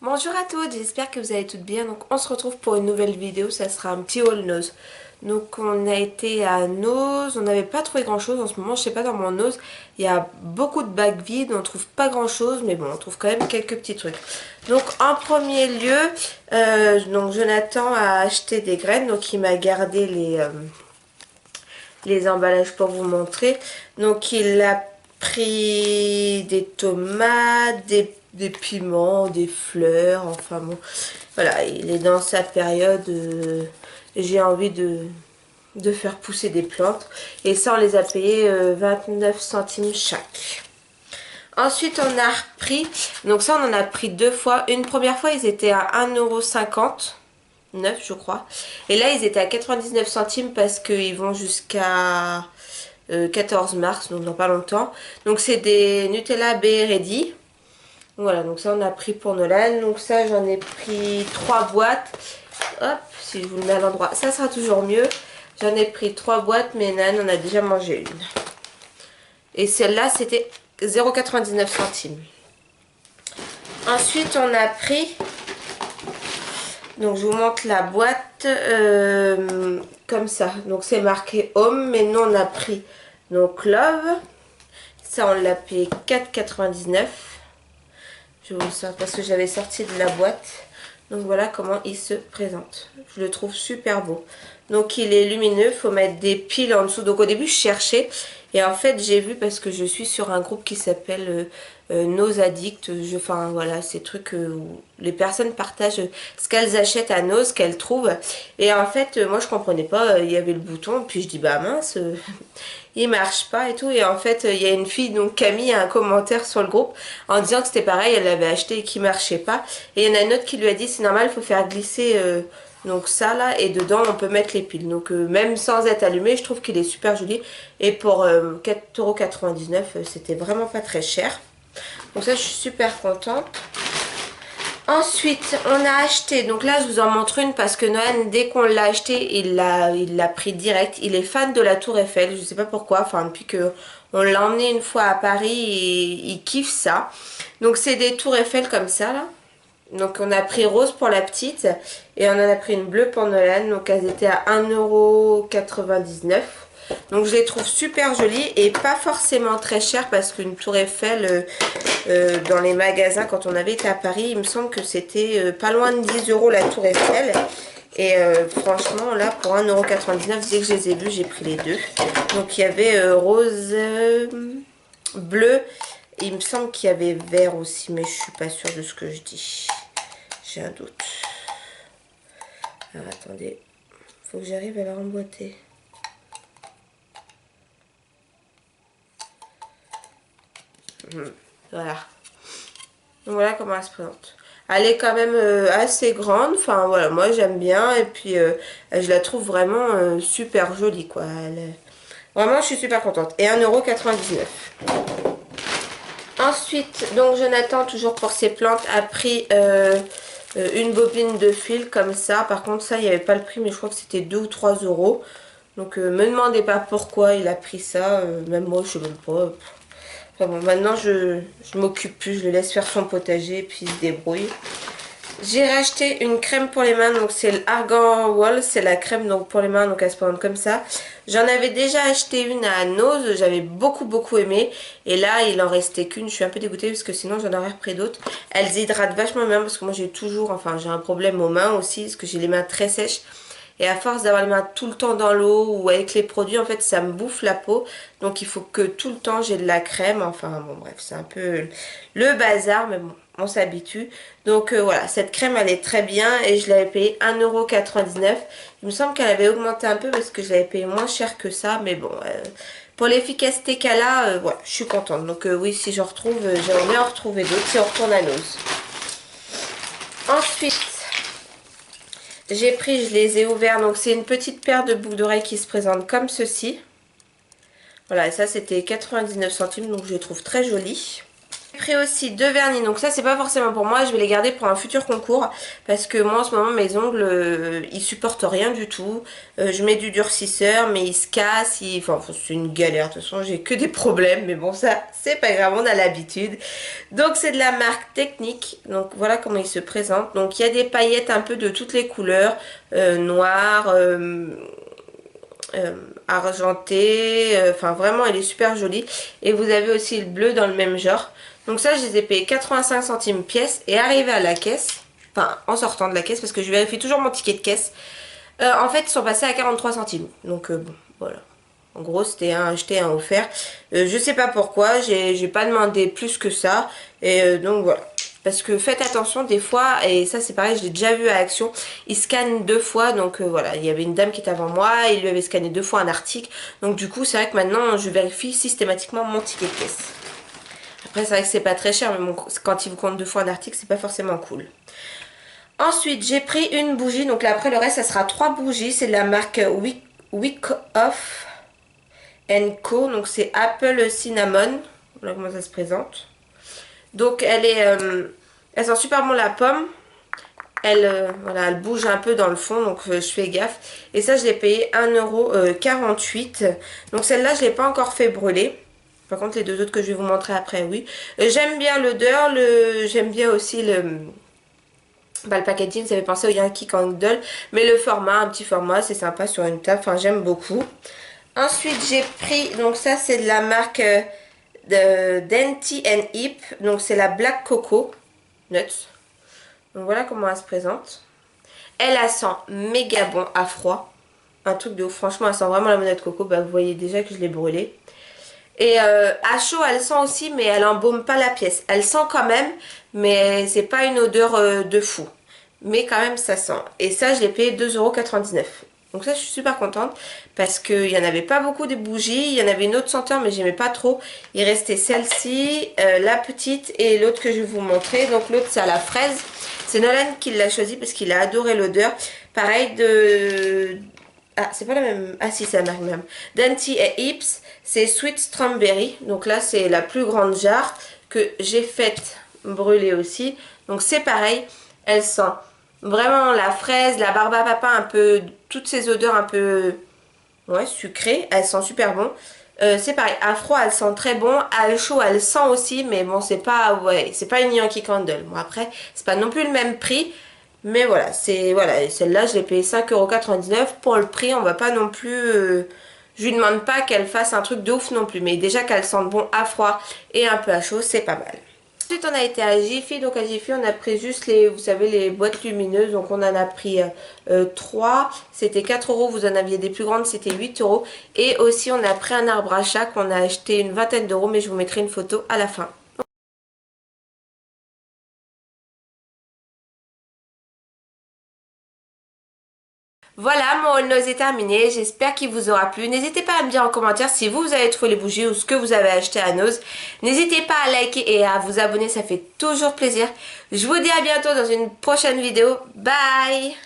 Bonjour à toutes, j'espère que vous allez toutes bien. Donc on se retrouve pour une nouvelle vidéo, ça sera un petit haul Nose. Donc on a été à Nose, on n'avait pas trouvé grand chose en ce moment, je sais pas, dans mon Nose, il y a beaucoup de bacs vides, on trouve pas grand chose, mais bon, on trouve quand même quelques petits trucs. Donc en premier lieu, donc Jonathan a acheté des graines, donc il m'a gardé les emballages pour vous montrer. Donc il a pris des tomates, des piments, des fleurs, enfin bon, voilà, il est dans sa période, j'ai envie de faire pousser des plantes. Et ça, on les a payés 29 centimes chaque. Ensuite, on a repris, donc ça, on en a pris deux fois. Une première fois, ils étaient à 1,50 € 9 je crois. Et là ils étaient à 99 centimes parce qu'ils vont jusqu'à 14 mars, donc dans pas longtemps. Donc c'est des Nutella Be Ready. Voilà, donc ça on a pris pour Nolan. Donc ça j'en ai pris 3 boîtes. Hop, si je vous le mets à l'endroit, ça sera toujours mieux. J'en ai pris 3 boîtes, mais Nan en a déjà mangé une. Et celle-là c'était 0,99 centimes. Ensuite on a pris... Donc je vous montre la boîte comme ça. Donc c'est marqué Home, mais nous on a pris donc Love. Ça on l'a payé 4,99 €. Je vous le sors parce que j'avais sorti de la boîte. Donc voilà comment il se présente. Je le trouve super beau. Donc il est lumineux, il faut mettre des piles en dessous. Donc au début je cherchais et en fait j'ai vu, parce que je suis sur un groupe qui s'appelle Nos Addicts. Enfin voilà, ces trucs où les personnes partagent ce qu'elles achètent à Nos, ce qu'elles trouvent. Et en fait moi je comprenais pas, il y avait le bouton, puis je dis bah mince, il marche pas et tout. Et en fait il y a une fille donc qui a mis un commentaire sur le groupe en disant que c'était pareil, elle l'avait acheté et qu'il marchait pas. Et il y en a une autre qui lui a dit c'est normal, il faut faire glisser donc ça là, et dedans on peut mettre les piles. Donc même sans être allumé, je trouve qu'il est super joli. Et pour 4,99 €, c'était vraiment pas très cher. Donc ça je suis super contente. Ensuite, on a acheté, donc là je vous en montre une parce que Noël, dès qu'on l'a acheté, il l'a pris direct. Il est fan de la Tour Eiffel, je sais pas pourquoi, enfin depuis que on l'a emmené une fois à Paris, et il kiffe ça. Donc c'est des Tours Eiffel comme ça là. Donc on a pris rose pour la petite et on en a pris une bleue pour Nolan. Donc elles étaient à 1,99 €. Donc je les trouve super jolies et pas forcément très chères, parce qu'une tour Eiffel dans les magasins quand on avait été à Paris, il me semble que c'était pas loin de 10 € la tour Eiffel. Et franchement là pour 1,99 €, dès que je les ai vus, j'ai pris les deux. Donc il y avait rose, bleu. Il me semble qu'il y avait vert aussi, mais je suis pas sûre de ce que je dis. J'ai un doute. Alors attendez, faut que j'arrive à la remboîter. Voilà. Donc voilà comment elle se présente. Elle est quand même assez grande. Enfin voilà, moi j'aime bien. Et puis je la trouve vraiment super jolie quoi. Vraiment je suis super contente. Et 1,99 €. Ensuite, donc Jonathan, toujours pour ses plantes, a pris une bobine de fil comme ça. Par contre, ça, il n'y avait pas le prix, mais je crois que c'était 2 ou 3 €. Donc, me demandez pas pourquoi il a pris ça. Même moi, je sais même pas. Enfin bon, maintenant, je m'occupe plus. Je le laisse faire son potager et puis il se débrouille. J'ai racheté une crème pour les mains, donc c'est l'Argan Wall, c'est la crème donc pour les mains, donc elle se présente comme ça. J'en avais déjà acheté une à Nose, j'avais beaucoup aimé, et là il en restait qu'une. Je suis un peu dégoûtée parce que sinon j'en aurais repris d'autres. Elles hydratent vachement bien, parce que moi j'ai toujours, enfin j'ai un problème aux mains aussi, parce que j'ai les mains très sèches. Et à force d'avoir les mains tout le temps dans l'eau ou avec les produits, en fait, ça me bouffe la peau. Donc, il faut que tout le temps, j'ai de la crème. Enfin, bon, bref, c'est un peu le bazar, mais bon, on s'habitue. Donc, voilà, cette crème, elle est très bien et je l'avais payée 1,99 €. Il me semble qu'elle avait augmenté un peu parce que je l'avais payée moins cher que ça. Mais bon, pour l'efficacité qu'elle a, voilà, je suis contente. Donc, oui, si je retrouve, j'aimerais bien en retrouver d'autres si on retourne à Nose. Ensuite... j'ai pris, je les ai ouverts, donc c'est une petite paire de boucles d'oreilles qui se présente comme ceci. Voilà, et ça c'était 99 centimes, donc je les trouve très jolies. J'ai pris aussi 2 vernis, donc ça c'est pas forcément pour moi, je vais les garder pour un futur concours parce que moi en ce moment mes ongles ils supportent rien du tout. Je mets du durcisseur mais ils se cassent, enfin c'est une galère, de toute façon j'ai que des problèmes, mais bon ça c'est pas grave, on a l'habitude. Donc c'est de la marque Technique, donc voilà comment il se présente. Donc il y a des paillettes un peu de toutes les couleurs, noir, argenté, enfin vraiment elle est super jolie. Et vous avez aussi le bleu dans le même genre. Donc ça je les ai payés 85 centimes pièce et arrivé à la caisse, enfin en sortant de la caisse parce que je vérifie toujours mon ticket de caisse, en fait ils sont passés à 43 centimes. Donc bon voilà. En gros c'était un acheté un offert. Je sais pas pourquoi, j'ai pas demandé plus que ça. Et donc voilà. Parce que faites attention des fois, et ça c'est pareil, je l'ai déjà vu à Action, ils scannent 2 fois, donc voilà, il y avait une dame qui était avant moi, il lui avait scanné 2 fois un article, donc du coup c'est vrai que maintenant je vérifie systématiquement mon ticket de caisse. Après c'est vrai que c'est pas très cher, mais bon, quand ils vous comptent 2 fois un article c'est pas forcément cool. Ensuite j'ai pris une bougie, donc là après le reste ça sera 3 bougies, c'est de la marque Wick Off Co, donc c'est Apple Cinnamon, voilà comment ça se présente. Donc elle sent super bon la pomme. Voilà, elle bouge un peu dans le fond, donc je fais gaffe. Et ça, je l'ai payé 1,48 €. Donc celle-là, je ne l'ai pas encore fait brûler. Par contre, les 2 autres que je vais vous montrer après, oui. J'aime bien l'odeur, j'aime bien aussi le packaging, ça fait penser au Yankee Candle. Mais le format, un petit format, c'est sympa sur une table, enfin j'aime beaucoup. Ensuite, j'ai pris, donc ça c'est de la marque de Dainty and Hip. Donc c'est la Black Coco Nuts. Donc voilà comment elle se présente. Elle sent méga bon à froid. Un truc de ouf. Franchement, elle sent vraiment la monnaie de coco. Bah, vous voyez déjà que je l'ai brûlée. Et à chaud, elle sent aussi, mais elle embaume pas la pièce. Elle sent quand même, mais c'est pas une odeur de fou. Mais quand même, ça sent. Et ça, je l'ai payé 2,99 €. Donc ça, je suis super contente parce qu'il n'y en avait pas beaucoup des bougies. Il y en avait une autre senteur, mais j'aimais pas trop. Il restait celle-ci, la petite et l'autre que je vais vous montrer. Donc l'autre, c'est à la fraise. C'est Nolan qui l'a choisi parce qu'il a adoré l'odeur. Pareil de... Ah, c'est pas la même... Ah si, c'est la marque même. Dainty et Hips, c'est Sweet Strawberry. Donc là, c'est la plus grande jarre que j'ai faite brûler aussi. Donc c'est pareil, elle sent vraiment la fraise, la barbe à papa, un peu... Toutes ces odeurs un peu... Ouais, sucrées. Elles sentent super bon. C'est pareil, à froid elle sent très bon, à chaud elle sent aussi, mais bon c'est pas, ouais, c'est pas une Yankee Candle. Bon après, c'est pas non plus le même prix, mais voilà, celle-là je l'ai payé 5,99 € pour le prix. On va pas non plus, je lui demande pas qu'elle fasse un truc de ouf non plus, mais déjà qu'elle sente bon à froid et un peu à chaud, c'est pas mal. Ensuite on a été à Jiffy, donc à Jiffy on a pris juste les, vous savez, les boîtes lumineuses, donc on en a pris 3, c'était 4 €, vous en aviez des plus grandes, c'était 8 €. Et aussi on a pris un arbre à chat qu'on a acheté une vingtaine d'euros, mais je vous mettrai une photo à la fin. Voilà, mon haul nose est terminé, j'espère qu'il vous aura plu. N'hésitez pas à me dire en commentaire si vous avez trouvé les bougies ou ce que vous avez acheté à Nose. N'hésitez pas à liker et à vous abonner, ça fait toujours plaisir. Je vous dis à bientôt dans une prochaine vidéo. Bye!